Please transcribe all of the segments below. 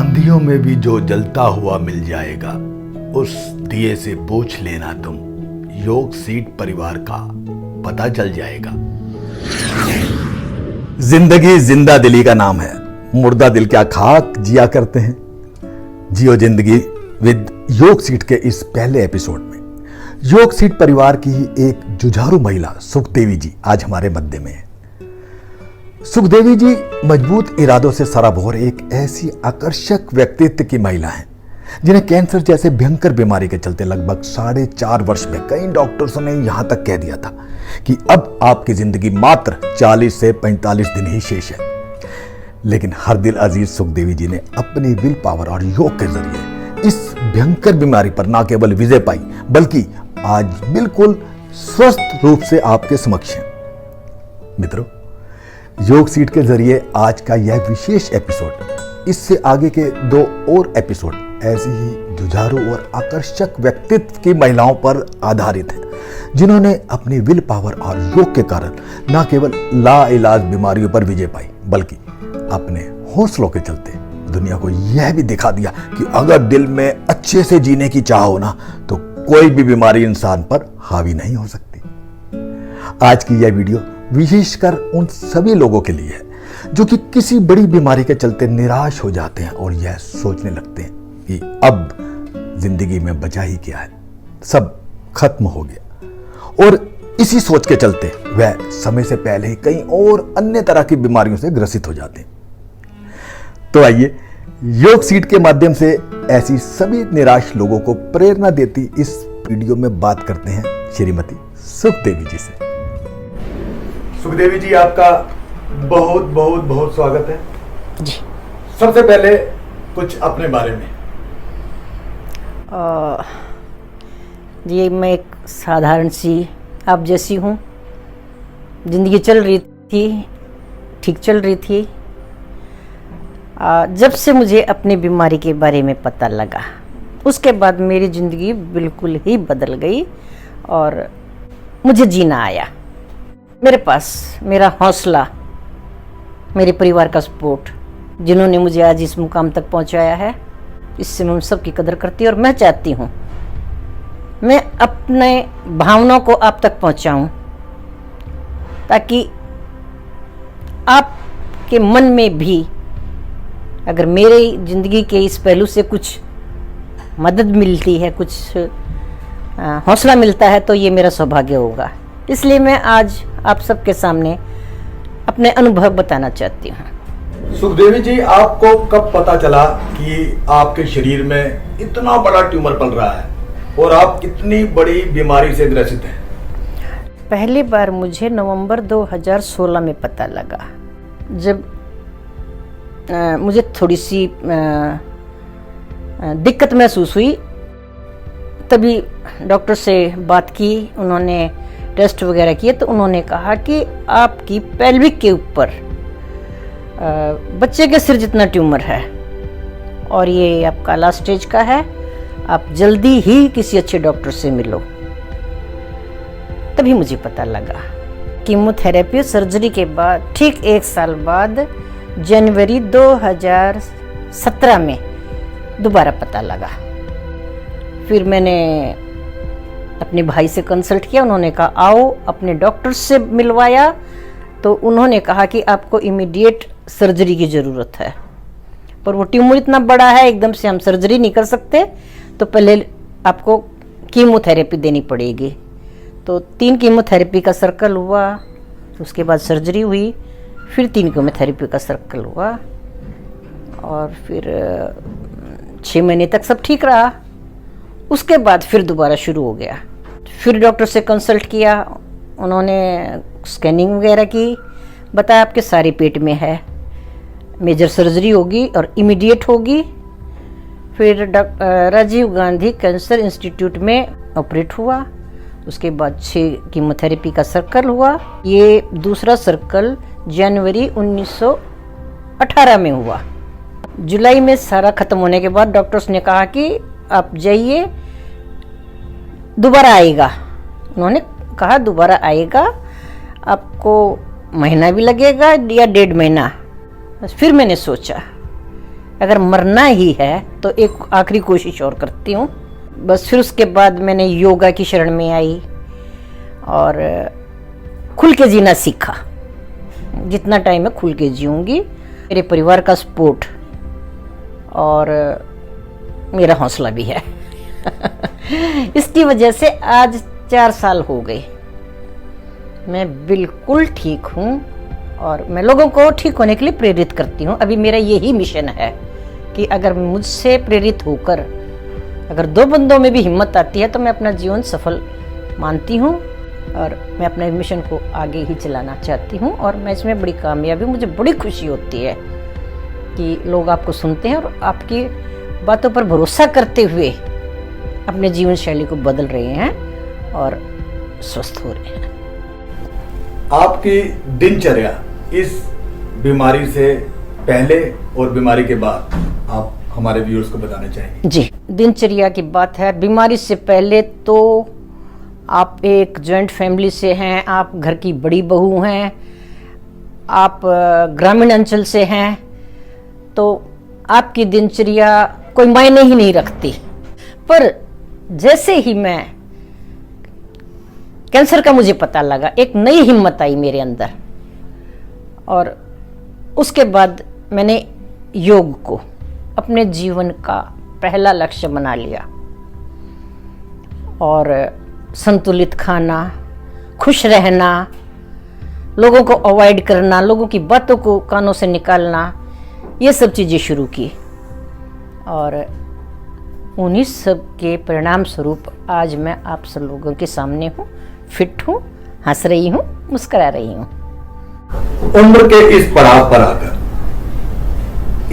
आंधियों में भी जो जलता हुआ मिल जाएगा, उस दिए से पूछ लेना तुम, योग सीट परिवार का पता चल जाएगा। जिंदगी जिंदा दिली का नाम है, मुर्दा दिल क्या खाक जिया करते हैं। जियो जिंदगी विद योग सीट के इस पहले एपिसोड में योग सीट परिवार की ही एक जुझारू महिला सुखदेवी जी आज हमारे मध्य में है। सुखदेवी जी मजबूत इरादों से सराबोर एक ऐसी आकर्षक व्यक्तित्व की महिला हैं जिन्हें कैंसर जैसे भयंकर बीमारी के चलते लगभग 4.5 वर्ष में कई डॉक्टर्सों ने यहां तक कह दिया था कि अब आपकी जिंदगी मात्र 40 से 45 दिन ही शेष है। लेकिन हर दिल अजीज सुखदेवी जी ने अपनी विल पावर और योग के जरिए इस भयंकर बीमारी पर न केवल विजय पाई बल्कि आज बिल्कुल स्वस्थ रूप से आपके समक्ष है। मित्रों, योग सीट के जरिए आज का यह विशेष एपिसोड, इससे आगे के 2 और एपिसोड ऐसी ही जुझारू और आकर्षक व्यक्तित्व की महिलाओं पर आधारित है जिन्होंने अपनी विल पावर और योग के कारण न केवल लाइलाज बीमारियों पर विजय पाई बल्कि अपने हौसलों के चलते दुनिया को यह भी दिखा दिया कि अगर दिल में अच्छे से जीने की चाह हो ना तो कोई भी बीमारी इंसान पर हावी नहीं हो सकती। आज की यह वीडियो विशेषकर उन सभी लोगों के लिए है जो कि किसी बड़ी बीमारी के चलते निराश हो जाते हैं और यह सोचने लगते हैं कि अब जिंदगी में बचा ही क्या है, सब खत्म हो गया, और इसी सोच के चलते वह समय से पहले ही कई और अन्य तरह की बीमारियों से ग्रसित हो जाते हैं। तो आइए योग सीट के माध्यम से ऐसी सभी निराश लोगों को प्रेरणा देती इस वीडियो में बात करते हैं श्रीमती सुखदेवी जी से। सुखदेवी जी, आपका बहुत बहुत बहुत स्वागत है जी। सबसे पहले कुछ अपने बारे में। जी, मैं एक साधारण सी आप जैसी हूँ। जिंदगी चल रही थी, ठीक चल रही थी। जब से मुझे अपनी बीमारी के बारे में पता लगा उसके बाद मेरी ज़िंदगी बिल्कुल ही बदल गई और मुझे जीना आया। मेरे पास मेरा हौसला, मेरे परिवार का सपोर्ट, जिन्होंने मुझे आज इस मुकाम तक पहुंचाया है, इससे मैं सबकी कदर करती हूँ और मैं चाहती हूँ मैं अपने भावनाओं को आप तक पहुंचाऊं ताकि आपके मन में भी अगर मेरी ज़िंदगी के इस पहलू से कुछ मदद मिलती है, कुछ हौसला मिलता है, तो ये मेरा सौभाग्य होगा। इसलिए मैं आज आप सबके सामने अपने अनुभव बताना चाहती हूँ। सुखदेवी जी, आपको कब पता चला कि आपके शरीर में इतना बड़ा ट्यूमर पल रहा है और आप इतनी बड़ी बीमारी से ग्रसित हैं? पहली बार मुझे नवंबर 2016 में पता लगा, जब मुझे थोड़ी सी दिक्कत महसूस हुई। तभी डॉक्टर से बात की, उन्होंने टेस्ट वगैरह किए तो उन्होंने कहा कि आपकी पेल्विक के ऊपर बच्चे के सिर जितना ट्यूमर है और ये आपका लास्ट स्टेज का है, आप जल्दी ही किसी अच्छे डॉक्टर से मिलो। तभी मुझे पता लगा। कीमोथेरेपी सर्जरी के बाद ठीक 1 साल बाद जनवरी 2017 में दोबारा पता लगा। फिर मैंने अपने भाई से कंसल्ट किया, उन्होंने कहा आओ, अपने डॉक्टर से मिलवाया तो उन्होंने कहा कि आपको इमीडिएट सर्जरी की ज़रूरत है, पर वो ट्यूमर इतना बड़ा है एकदम से हम सर्जरी नहीं कर सकते, तो पहले आपको कीमोथेरेपी देनी पड़ेगी। तो 3 कीमोथेरेपी का सर्कल हुआ, उसके बाद सर्जरी हुई, फिर 3 कीमोथेरेपी का सर्कल हुआ और फिर 6 महीने तक सब ठीक रहा। उसके बाद फिर दोबारा शुरू हो गया। फिर डॉक्टर से कंसल्ट किया, उन्होंने स्कैनिंग वगैरह की, बताया आपके सारे पेट में है, मेजर सर्जरी होगी और इमीडिएट होगी। फिर राजीव गांधी कैंसर इंस्टीट्यूट में ऑपरेट हुआ। उसके बाद 6 कीमोथेरेपी का सर्कल हुआ। ये दूसरा सर्कल जनवरी 1918 में हुआ। जुलाई में सारा ख़त्म होने के बाद डॉक्टर्स ने कहा कि आप जाइए, दोबारा आएगा। उन्होंने कहा दोबारा आएगा, आपको महीना भी लगेगा या 1.5 महीना। फिर मैंने सोचा अगर मरना ही है तो एक आखिरी कोशिश और करती हूँ बस। फिर उसके बाद मैंने योगा की शरण में आई और खुल के जीना सीखा। जितना टाइम है खुल के जीऊँगी। मेरे परिवार का सपोर्ट और मेरा हौसला भी है। इसकी वजह से आज 4 साल हो गए मैं बिल्कुल ठीक हूँ और मैं लोगों को ठीक होने के लिए प्रेरित करती हूँ। अभी मेरा यही मिशन है कि अगर मुझसे प्रेरित होकर अगर 2 बंदों में भी हिम्मत आती है तो मैं अपना जीवन सफल मानती हूँ और मैं अपने मिशन को आगे ही चलाना चाहती हूँ और मैं इसमें बड़ी कामयाबी, मुझे बड़ी खुशी होती है कि लोग आपको सुनते हैं और आपकी बातों पर भरोसा करते हुए अपने जीवन शैली को बदल रहे हैं और स्वस्थ हो रहे हैं। आपकी दिनचर्या इस बीमारी से पहले और बीमारी के बाद आप हमारे व्यूअर्स को बताना चाहेंगे? जी, दिनचर्या की बात है। बीमारी से पहले तो आप एक जॉइंट फैमिली से हैं, आप घर की बड़ी बहू हैं, आप ग्रामीण अंचल से हैं, तो आपकी दिनचर्या कोई मायने ही नहीं रखती। पर जैसे ही मैं कैंसर का मुझे पता लगा, एक नई हिम्मत आई मेरे अंदर और उसके बाद मैंने योग को अपने जीवन का पहला लक्ष्य बना लिया और संतुलित खाना, खुश रहना, लोगों को अवॉइड करना, लोगों की बातों को कानों से निकालना, ये सब चीज़ें शुरू की और उन्हीं सब के परिणाम स्वरूप आज मैं आप सब लोगों के सामने हूँ, फिट हूँ, हंस रही हूँ, मुस्कुरा रही हूँ। उम्र के इस पड़ाव पर आकर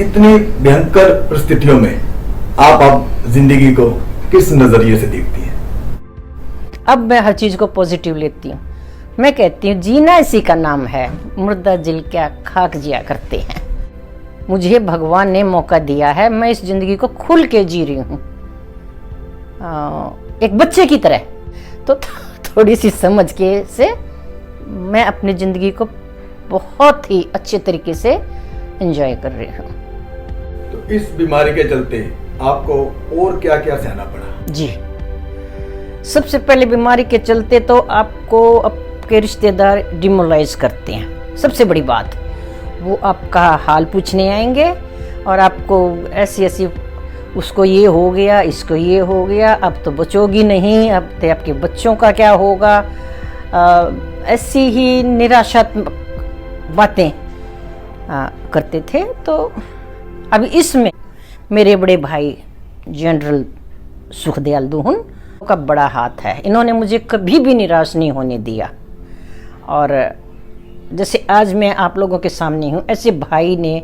इतनी भयंकर परिस्थितियों में आप जिंदगी को किस नजरिए से देखती हैं? अब मैं हर चीज को पॉजिटिव लेती हूँ। मैं कहती हूँ जीना इसी का नाम है, मुर्दा दिल क्या खाक जिया करते हैं। मुझे भगवान ने मौका दिया है, मैं इस जिंदगी को खुल के जी रही हूँ एक बच्चे की तरह। तो थोड़ी सी समझ के से मैं अपनी जिंदगी को बहुत ही अच्छे तरीके से एंजॉय कर रही हूँ। तो इस बीमारी के चलते आपको और क्या क्या सहना पड़ा? जी, सबसे पहले बीमारी के चलते तो आपको आपके रिश्तेदार डिमोलाइज करते हैं। सबसे बड़ी बात, वो आपका हाल पूछने आएंगे और आपको ऐसी ऐसी, उसको ये हो गया, इसको ये हो गया, अब तो बचोगी नहीं, अब तो आपके बच्चों का क्या होगा, ऐसी ही निराशात्मक बातें करते थे। तो अभी इसमें मेरे बड़े भाई जनरल सुखदयाल दुहुन का बड़ा हाथ है। इन्होंने मुझे कभी भी निराश नहीं होने दिया और जैसे आज मैं आप लोगों के सामने हूँ, ऐसे भाई ने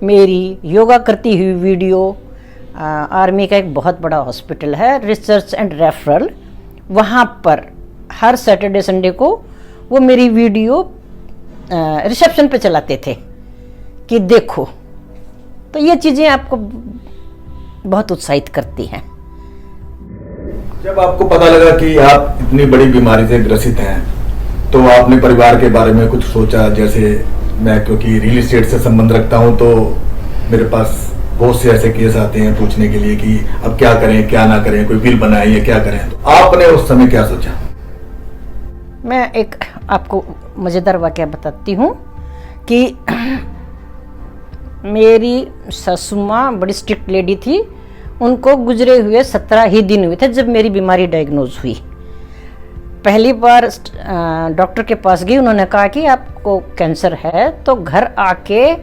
मेरी योगा करती हुई वीडियो, आर्मी का एक बहुत बड़ा हॉस्पिटल है रिसर्च एंड रेफरल, वहाँ पर हर सैटरडे संडे को वो मेरी वीडियो रिसेप्शन पे चलाते थे कि देखो। तो ये चीज़ें आपको बहुत उत्साहित करती हैं। जब आपको पता लगा कि आप इतनी बड़ी बीमारी से ग्रसित हैं, तो आपने परिवार के बारे में कुछ सोचा? जैसे मैं क्योंकि रियल एस्टेट से संबंध रखता हूं, तो मेरे पास बहुत से ऐसे केस आते हैं पूछने के लिए कि अब क्या करें, क्या ना करें, कोई बिल बनाए या क्या करें। तो आपने उस समय क्या सोचा? मैं एक आपको मज़ेदार वाक़या बताती हूँ कि मेरी सासू माँ बड़ी स्ट्रिक्ट लेडी थी। उनको गुजरे हुए 17 ही दिन हुए थे जब मेरी बीमारी डायग्नोज हुई। पहली बार डॉक्टर के पास गई, उन्होंने कहा कि आपको कैंसर है। तो घर आके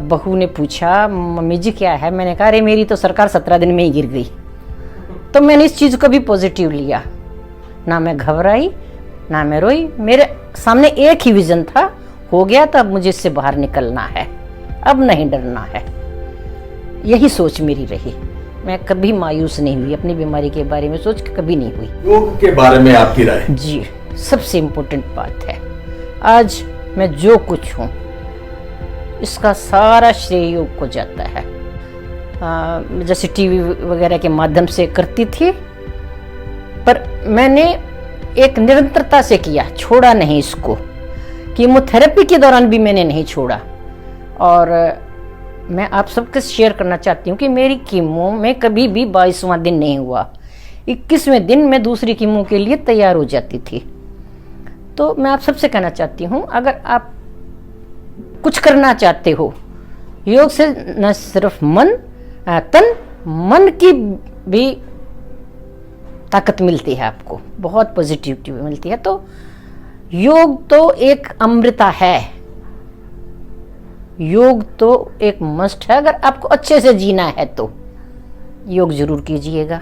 बहू ने पूछा, मम्मी जी क्या है? मैंने कहा अरे मेरी तो सरकार 17 दिन में ही गिर गई। तो मैंने इस चीज़ को भी पॉजिटिव लिया, ना मैं घबराई ना मैं रोई। मेरे सामने एक ही विजन था, हो गया तो अब मुझे इससे बाहर निकलना है, अब नहीं डरना है। यही सोच मेरी रही। मैं कभी मायूस नहीं हुई, अपनी बीमारी के बारे में सोच के कभी नहीं हुई। योग के बारे में आपकी राय? जी, सबसे इम्पोर्टेंट बात है, आज मैं जो कुछ हूँ इसका सारा श्रेय योग को जाता है। जैसे टीवी वगैरह के माध्यम से करती थी, पर मैंने एक निरंतरता से किया, छोड़ा नहीं इसको। कीमोथेरेपी के दौरान भी मैंने नहीं छोड़ा और मैं आप सबके शेयर करना चाहती हूँ कि मेरी कीमो में कभी भी 22वां दिन नहीं हुआ। 21वें दिन मैं दूसरी कीमो के लिए तैयार हो जाती थी। तो मैं आप सबसे कहना चाहती हूँ, अगर आप कुछ करना चाहते हो, योग से न सिर्फ मन की भी ताकत मिलती है, आपको बहुत पॉजिटिविटी मिलती है। तो योग तो एक अमृता है, योग तो एक मस्ट है। अगर आपको अच्छे से जीना है तो योग जरूर कीजिएगा।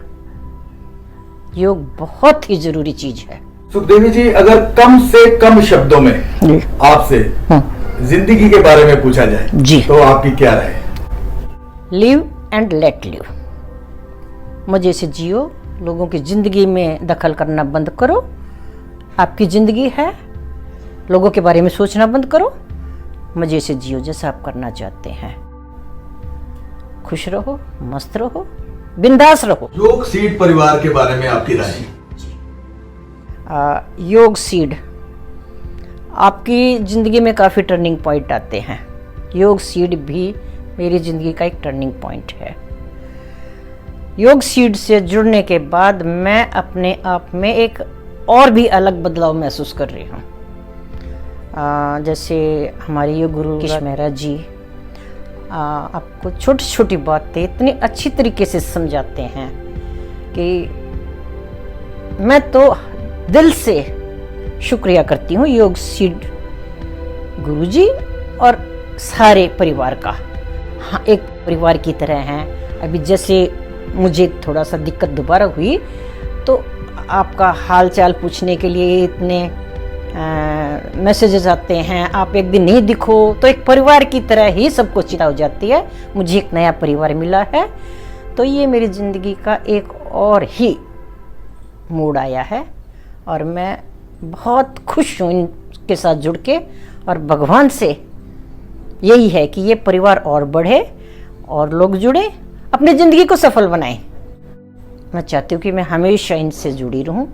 योग बहुत ही जरूरी चीज है। सुखदेवी जी, अगर कम से कम शब्दों में आपसे जिंदगी के बारे में पूछा जाए जी, तो आपकी क्या राय है? Live and let live. मजे से जियो, लोगों की जिंदगी में दखल करना बंद करो। आपकी जिंदगी है, लोगों के बारे में सोचना बंद करो, मजे से जियो जैसा आप करना चाहते हैं। खुश रहो, मस्त रहो, बिंदास रहो। योग सीड परिवार के बारे में आपकी राय? योग सीड आपकी जिंदगी में काफ़ी टर्निंग पॉइंट आते हैं। योग सीड भी मेरी जिंदगी का एक टर्निंग पॉइंट है। योग सीड से जुड़ने के बाद मैं अपने आप में एक और भी अलग बदलाव महसूस कर रही हूँ। जैसे हमारे योग गुरु किश मेहरा जी आपको छोटी छोटी बातें इतनी अच्छी तरीके से समझाते हैं कि मैं तो दिल से शुक्रिया करती हूँ योग सीड गुरुजी और सारे परिवार का। हाँ, एक परिवार की तरह हैं। अभी जैसे मुझे थोड़ा सा दिक्कत दोबारा हुई तो आपका हाल चाल पूछने के लिए इतने मैसेजेस आते हैं, आप एक दिन नहीं दिखो तो एक परिवार की तरह ही सबको चिंता हो जाती है। मुझे एक नया परिवार मिला है, तो ये मेरी ज़िंदगी का एक और ही मूड आया है और मैं बहुत खुश हूँ इनके साथ जुड़ के। और भगवान से यही है कि ये परिवार और बढ़े और लोग जुड़े, अपनी ज़िंदगी को सफल बनाएं। मैं चाहती हूँ कि मैं हमेशा इनसे जुड़ी रहूँ।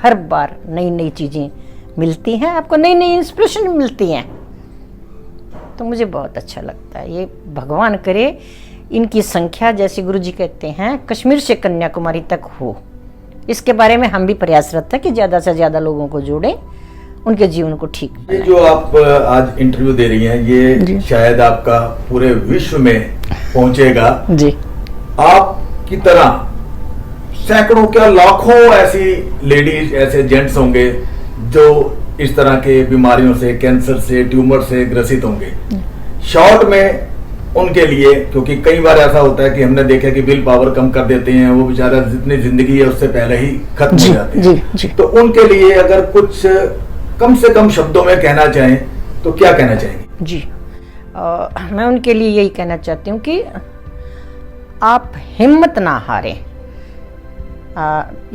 हर बार नई नई चीज़ें मिलती हैं, आपको नई नई इंस्पिरेशन मिलती हैं, तो मुझे बहुत अच्छा लगता है। ये भगवान करे इनकी संख्या, जैसे गुरुजी कहते हैं, कश्मीर से कन्याकुमारी तक हो। इसके बारे में हम भी प्रयासरत हैं कि ज़्यादा से ज़्यादा लोगों को जोड़ें, उनके जीवन को ठीक बनाएं। ये जो आप आज इंटरव्यू दे रही हैं, ये शायद आपका पूरे विश्व में पहुंचेगा जी। आपकी तरह सैकड़ों क्या लाखों ऐसी लेडीज, ऐसे जेंट्स होंगे जो इस तरह के बीमारियों से, कैंसर से, ट्यूमर से ग्रसित होंगे। शॉर्ट में उनके लिए, क्योंकि कई बार ऐसा होता है कि हमने देखा कि विल पावर कम कर देते हैं, वो बेचारा जितनी जिंदगी है उससे पहले ही खत्म हो जाते हैं। जी, जी। तो उनके लिए अगर कुछ कम से कम शब्दों में कहना चाहें तो क्या कहना चाहेंगे? जी, मैं उनके लिए यही कहना चाहती हूँ कि आप हिम्मत ना हारें।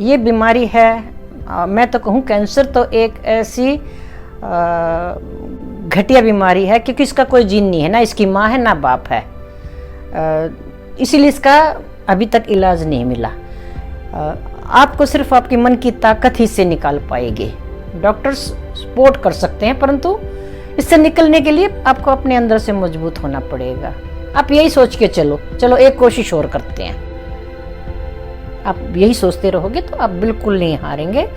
ये बीमारी है, मैं तो कहूँ कैंसर तो एक ऐसी घटिया बीमारी है क्योंकि इसका कोई जीन नहीं है, ना इसकी माँ है ना बाप है, इसीलिए इसका अभी तक इलाज नहीं मिला। आपको सिर्फ आपकी मन की ताकत ही से निकाल पाएगी। डॉक्टर्स सपोर्ट कर सकते हैं, परंतु इससे निकलने के लिए आपको अपने अंदर से मजबूत होना पड़ेगा। आप यही सोच के चलो एक कोशिश और करते हैं। आप यही सोचते रहोगे तो आप बिल्कुल नहीं हारेंगे।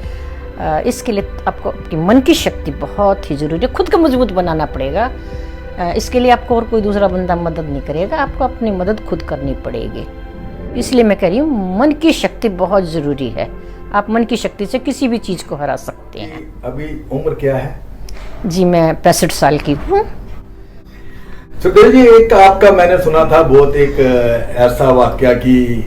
इसके लिए आपको आपकी मन की शक्ति बहुत ही जरूरी है, खुद को मजबूत बनाना पड़ेगा। इसके लिए आपको और कोई दूसरा बंदा मदद नहीं करेगा, आपको अपनी मदद खुद करनी पड़ेगी। इसलिए मैं कह रही हूँ मन की शक्ति बहुत ज़रूरी है। आप मन की शक्ति से किसी भी चीज़ को हरा सकते हैं। अभी उम्र क्या है? जी, मैं 65 साल की हूँ। सुखदेव जी, एक आपका मैंने सुना था बहुत एक ऐसा वाक्या कि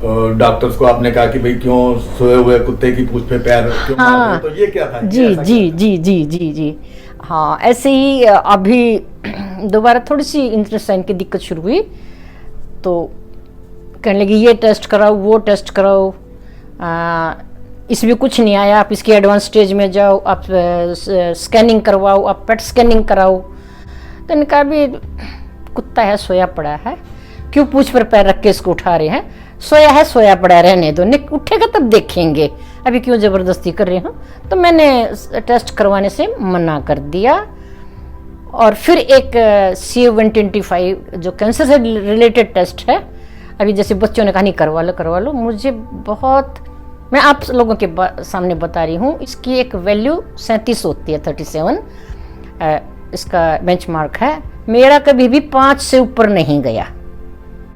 डॉक्टर्स को आपने कहा कि भाई क्यों सोए हुए कुत्ते की पूंछ पे पैर क्यों मार रहे हो? तो ये क्या था? जी जी जी जी जी जी हाँ, ऐसे ही अभी दोबारा थोड़ी सी इंटेस्टाइन की दिक्कत शुरू हुई तो कहने लगी ये टेस्ट कराओ, वो टेस्ट कराओ, इसमें कुछ नहीं आया, आप इसकी एडवांस स्टेज में जाओ, आप स्कैनिंग करवाओ, आप पेट स्कैनिंग कराओ। तो इनका भी कुत्ता है, सोया पड़ा है, क्यों पूंछ पर पैर रख के इसको उठा रहे हैं? सोया है, सोया पड़ा, रहने दो, उठेगा तब देखेंगे, अभी क्यों ज़बरदस्ती कर रहे हो? तो मैंने टेस्ट करवाने से मना कर दिया और फिर एक CA-125 जो कैंसर से रिलेटेड टेस्ट है, अभी जैसे बच्चों ने कहा नहीं करवा लो, मुझे बहुत, मैं आप लोगों के सामने बता रही हूँ, इसकी एक वैल्यू 37 होती है, 37 इसका बेंचमार्क है। मेरा कभी भी 5 से ऊपर नहीं गया।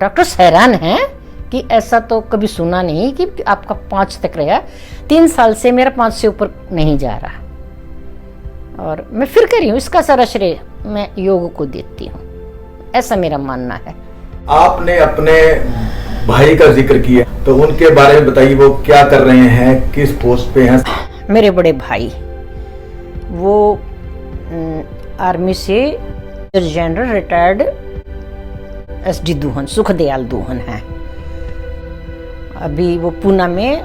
डॉक्टर्स हैरान हैं कि ऐसा तो कभी सुना नहीं कि आपका 5 तक रहा। 3 साल से मेरा 5 से ऊपर नहीं जा रहा। और मैं फिर कह रही हूँ, इसका सारा श्रेय मैं योग को देती हूँ, ऐसा मेरा मानना है। आपने अपने भाई का जिक्र किया, तो उनके बारे में बताइए, वो क्या कर रहे हैं, किस पोस्ट पे हैं? मेरे बड़े भाई वो आर्मी से general retired SD Duhan, Sukhdayal Duhan है। अभी वो पूना में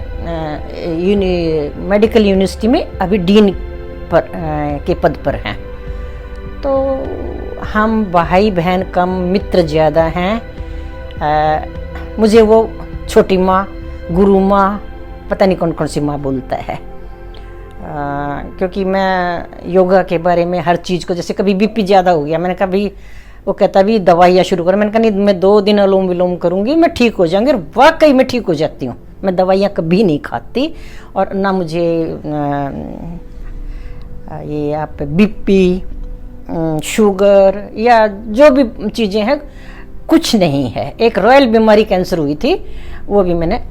मेडिकल यूनिवर्सिटी में अभी डीन के पद पर हैं। तो हम भाई बहन कम, मित्र ज़्यादा हैं। मुझे वो छोटी माँ, गुरु माँ, पता नहीं कौन कौन सी माँ बोलता है। क्योंकि मैं योगा के बारे में हर चीज़ को, जैसे कभी BP ज़्यादा हो गया, मैंने कहा भी, वो कहता भी दवाइयाँ शुरू करो, मैंने कहा नहीं, मैं 2 दिन अनुलोम विलोम करूँगी, मैं ठीक हो जाऊँगी। और वाकई मैं ठीक हो जाती हूँ। मैं दवाइयाँ कभी नहीं खाती, और ना मुझे ये आप BP, शुगर या जो भी चीज़ें हैं, कुछ नहीं है। एक रॉयल बीमारी कैंसर हुई थी, वो भी मैंने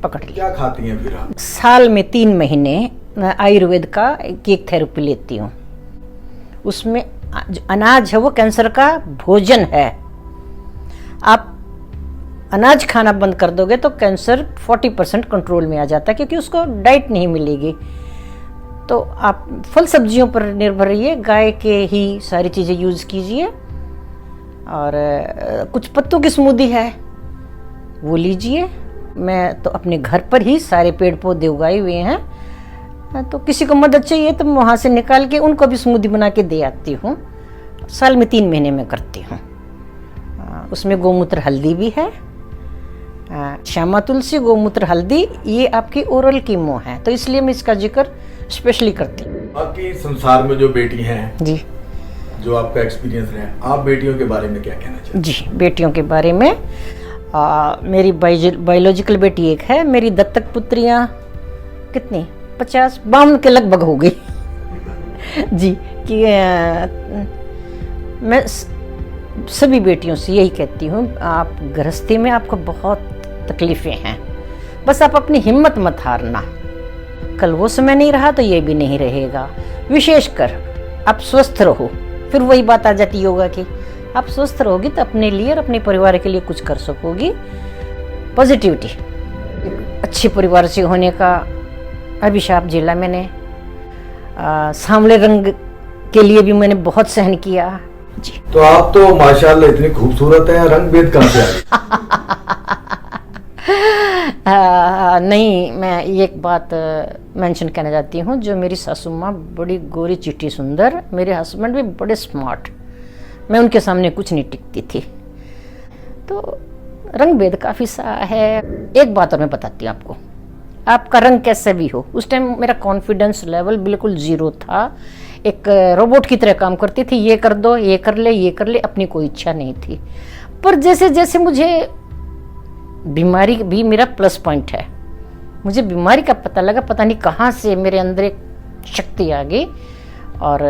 पकड़ लिया। क्या खाती हैं फिर आप? साल में 3 महीने मैं आयुर्वेद का एक थेरेपी लेती हूँ। उसमें अनाज है, वो कैंसर का भोजन है। आप अनाज खाना बंद कर दोगे तो कैंसर 40% कंट्रोल में आ जाता है, क्योंकि उसको डाइट नहीं मिलेगी। तो आप फल सब्जियों पर निर्भर रहिए, गाय के ही सारी चीज़ें यूज़ कीजिए। और कुछ पत्तों की स्मूदी है, वो लीजिए। मैं तो अपने घर पर ही सारे पेड़ पौधे उगाए हुए हैं, तो किसी को मदद चाहिए तो वहाँ से निकाल के उनको भी स्मूदी बना के दे आती हूँ। साल में 3 महीने में करती हूँ। उसमें गोमूत्र हल्दी भी है, श्यामा तुलसी, गोमूत्र हल्दी, ये आपकी ओरल कीमो है, तो इसलिए मैं इसका जिक्र स्पेशली करती हूँ। बाकी संसार में जो बेटी हैं जी, जो आपका एक्सपीरियंस है, आप बेटियों के बारे में क्या कहना चाहते हैं? जी, बेटियों के बारे में मेरी बायोलॉजिकल बेटी एक है। मेरी दत्तक पुत्रियाँ कितनी, 50-52 के लगभग हो गई जी। कि मैं सभी बेटियों से यही कहती हूँ, आप गृहस्थी में आपको बहुत तकलीफ़ें हैं, बस आप अपनी हिम्मत मत हारना। कल वो समय नहीं रहा तो ये भी नहीं रहेगा। विशेषकर आप स्वस्थ रहो, फिर वही बात आ जाती योगा की, आप स्वस्थ रहोगी तो अपने लिए और अपने परिवार के लिए कुछ कर सकोगी। पॉजिटिविटी, अच्छे परिवार से होने का अभिशाप झेला मैंने। सांवले रंग के लिए भी मैंने बहुत सहन किया जी। तो आप तो माशाल्लाह इतनी खूबसूरत है, रंग भेद कहाँ से आ गई? नहीं, मैं एक बात मेंशन करना चाहती हूँ। जो मेरी सासू माँ बड़ी गोरी चिट्टी सुंदर, मेरे हस्बैंड भी बड़े स्मार्ट, मैं उनके सामने कुछ नहीं टिकती थी। तो रंग भेद काफ़ी सा है। एक बात और मैं बताती हूँ आपको, आपका रंग कैसे भी हो, उस टाइम मेरा कॉन्फिडेंस लेवल बिल्कुल 0 था। एक रोबोट की तरह काम करती थी, ये कर दो, ये कर ले, अपनी कोई इच्छा नहीं थी। पर जैसे जैसे मुझे बीमारी भी मेरा प्लस पॉइंट है, मुझे बीमारी का पता लगा, पता नहीं कहाँ से मेरे अंदर एक शक्ति आ गई, और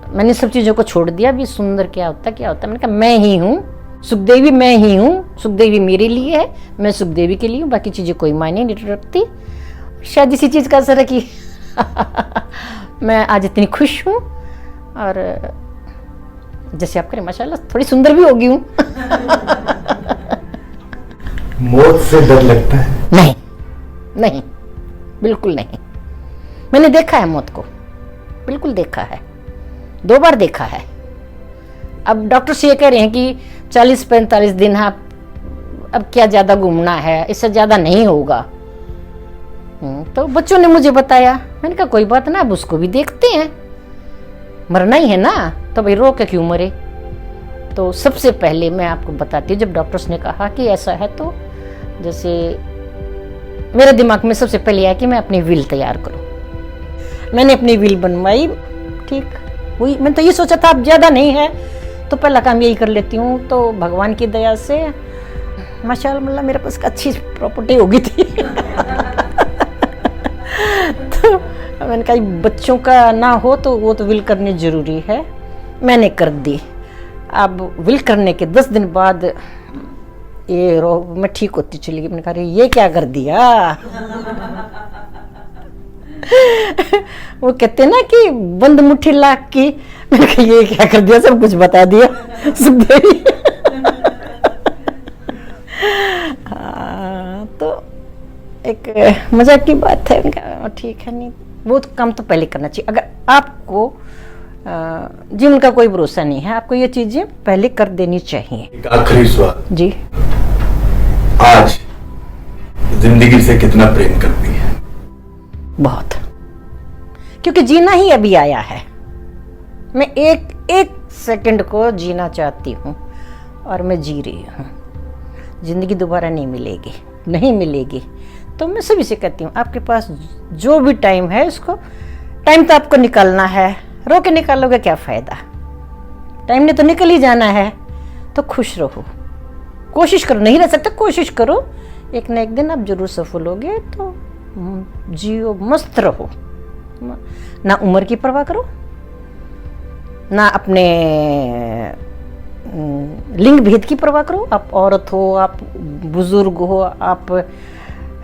मैंने सब चीज़ों को छोड़ दिया। भी सुंदर क्या होता मैंने कहा मैं ही हूँ, सुखदेवी मैं ही हूँ, सुखदेवी मेरे लिए है, मैं सुखदेवी के लिए हूँ, बाकी चीज़ें कोई मायने नहीं रखती। शायद इसी चीज़ का असर है कि मैं आज इतनी खुश हूँ, और जैसे आप करें माशाल्लाह थोड़ी सुंदर भी होगी हूँ। मौत से डर लगता है? नहीं, बिल्कुल नहीं। मैंने देखा है मौत को, बिल्कुल देखा है, 2 बार देखा है। अब डॉक्टर से ये कह रहे हैं कि 40-45 दिन है, अब क्या ज़्यादा घूमना है, इससे ज़्यादा नहीं होगा। तो बच्चों ने मुझे बताया, मैंने कहा कोई बात ना, अब उसको भी देखते हैं, मरना ही है ना, तो भाई रो के क्यों मरे। तो सबसे पहले मैं आपको बताती हूँ, जब डॉक्टर्स ने कहा कि ऐसा है, तो जैसे मेरे दिमाग में सबसे पहले आया कि मैं अपनी विल तैयार करूँ। मैंने अपनी विल बनवाई, ठीक, वही मैंने तो ये सोचा था अब ज़्यादा नहीं है तो पहला काम यही कर लेती हूँ, तो भगवान की दया से माशाअल्लाह मेरे पास अच्छी प्रॉपर्टी हो गई थी। तो मैंने कहा बच्चों का ना हो तो वो तो विल करनी ज़रूरी है, मैंने कर दी। अब विल करने के 10 दिन बाद ये मैं ठीक होती चली गई। मैंने कहा ये क्या कर दिया। वो कहते ना कि बंद मुट्ठी लाख की, मैंने कहा ये क्या कर दिया, सब कुछ बता दिया सुखदेवी। हाँ, तो एक मजाक की बात है। उनका ठीक है, नहीं वो तो काम तो पहले करना चाहिए। अगर आपको जीवन का कोई भरोसा नहीं है, आपको ये चीजें पहले कर देनी चाहिए। एक आखिरी सवाल जी, आज जिंदगी से कितना प्रेम करती है? बहुत, क्योंकि जीना ही अभी आया है। मैं एक सेकंड को जीना चाहती हूँ और मैं जी रही हूँ। जिंदगी दोबारा नहीं मिलेगी, नहीं मिलेगी। तो मैं सभी से कहती हूँ आपके पास जो भी टाइम है उसको, टाइम तो आपको निकालना है, रो के निकालोगे क्या फायदा, टाइम ने तो निकल ही जाना है। तो खुश रहो, कोशिश करो, नहीं रह सकते कोशिश करो, एक ना एक दिन आप जरूर सफल होगे। तो जियो, मस्त रहो, ना उम्र की परवाह करो, ना अपने लिंग भेद की परवाह करो। आप औरत हो, आप बुजुर्ग हो, आप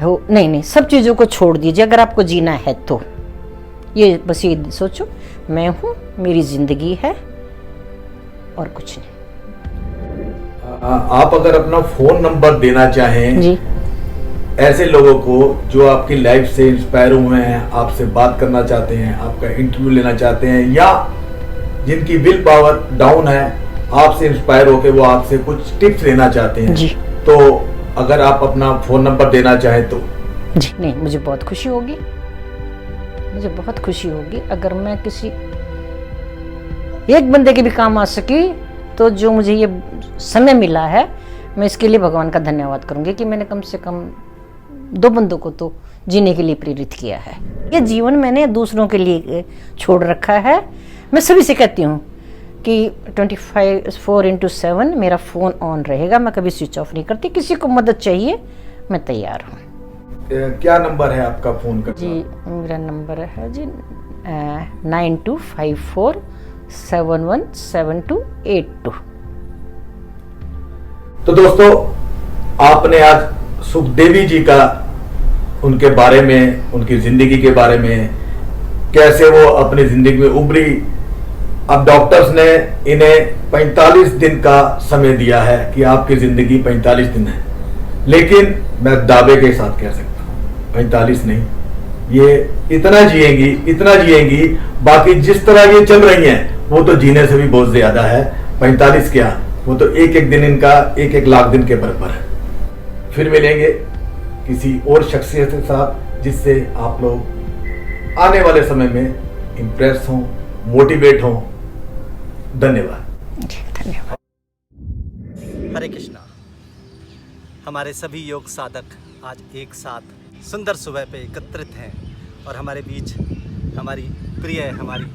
हो, नहीं, सब चीज़ों को छोड़ दीजिए अगर आपको जीना है तो। ये बस ये सोचो, मैं हूँ, मेरी जिंदगी है और कुछ नहीं। आप अगर अपना फोन नंबर देना चाहें जी, ऐसे लोगों को जो आपकी लाइफ से इंस्पायर हुए हैं, आपसे बात करना चाहते हैं, आपका इंटरव्यू लेना चाहते हैं, या जिनकी विल पावर डाउन है, आपसे इंस्पायर होकर वो आपसे कुछ टिप्स लेना चाहते हैं जी, तो अगर आप अपना फोन नंबर देना चाहें तो? जी, नहीं, मुझे बहुत खुशी होगी, मुझे बहुत खुशी होगी अगर मैं किसी एक बंदे के भी काम आ सकी। तो जो मुझे ये समय मिला है, मैं इसके लिए भगवान का धन्यवाद करूंगी कि मैंने कम से कम 2 बंदों को तो जीने के लिए प्रेरित किया है। ये जीवन मैंने दूसरों के लिए छोड़ रखा है। मैं सभी से कहती हूँ कि 24/7 मेरा फ़ोन ऑन रहेगा, मैं कभी स्विच ऑफ नहीं करती। किसी को मदद चाहिए, मैं तैयार हूँ। क्या नंबर है आपका फोन का? जी, मेरा नंबर है जी 9254717282। तो दोस्तों, आपने आज सुखदेवी जी का, उनके बारे में, उनकी जिंदगी के बारे में, कैसे वो अपनी जिंदगी में उभरी। अब डॉक्टर्स ने इन्हें 45 दिन का समय दिया है कि आपकी जिंदगी 45 दिन है, लेकिन मैं दावे के साथ कह सकता हूँ 45 नहीं, ये इतना जिएंगी। बाकी जिस तरह ये चल रही हैं वो तो जीने से भी बहुत ज्यादा है। 45 क्या, वो तो एक दिन इनका 1 लाख दिन के बराबर है। फिर मिलेंगे किसी और शख्सियत के साथ जिससे आप लोग आने वाले समय में इंप्रेस हों, मोटिवेट हों। धन्यवाद। धन्यवाद। हरे कृष्णा। हमारे सभी योग साधक आज एक साथ सुंदर सुबह पे एकत्रित हैं और हमारे बीच हमारी प्रिय, हमारी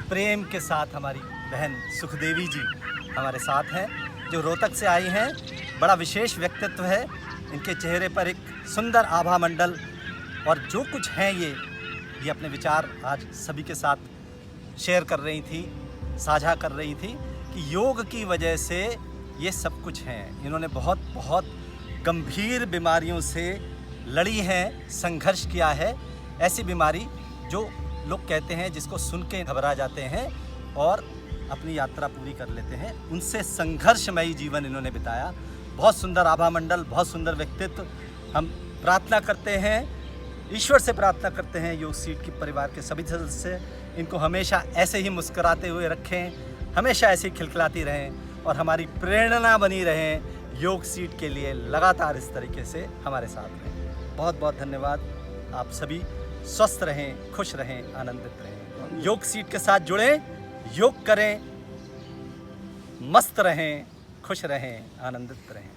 प्रेम के साथ हमारी बहन सुखदेवी जी हमारे साथ हैं, जो रोहतक से आई हैं। बड़ा विशेष व्यक्तित्व है, इनके चेहरे पर एक सुंदर आभा मंडल, और जो कुछ हैं ये अपने विचार आज सभी के साथ शेयर कर रही थी, साझा कर रही थी कि योग की वजह से ये सब कुछ हैं। इन्होंने बहुत बहुत गंभीर बीमारियों से लड़ी हैं, संघर्ष किया है। ऐसी बीमारी जो लोग कहते हैं, जिसको सुन के घबरा जाते हैं और अपनी यात्रा पूरी कर लेते हैं, उनसे संघर्षमयी जीवन इन्होंने बिताया। बहुत सुंदर आभा मंडल, बहुत सुंदर व्यक्तित्व। हम प्रार्थना करते हैं, ईश्वर से प्रार्थना करते हैं, योग सीट की परिवार के सभी सदस्य इनको हमेशा ऐसे ही मुस्कुराते हुए रखें, हमेशा ऐसे ही खिलखिलाती रहें और हमारी प्रेरणा बनी रहें योग सीट के लिए। लगातार इस तरीके से हमारे साथ रहें। बहुत बहुत धन्यवाद। आप सभी स्वस्थ रहें, खुश रहें, आनंदित रहें। योग सीट के साथ जुड़ें, योग करें, मस्त रहें, खुश रहें, आनंदित रहें।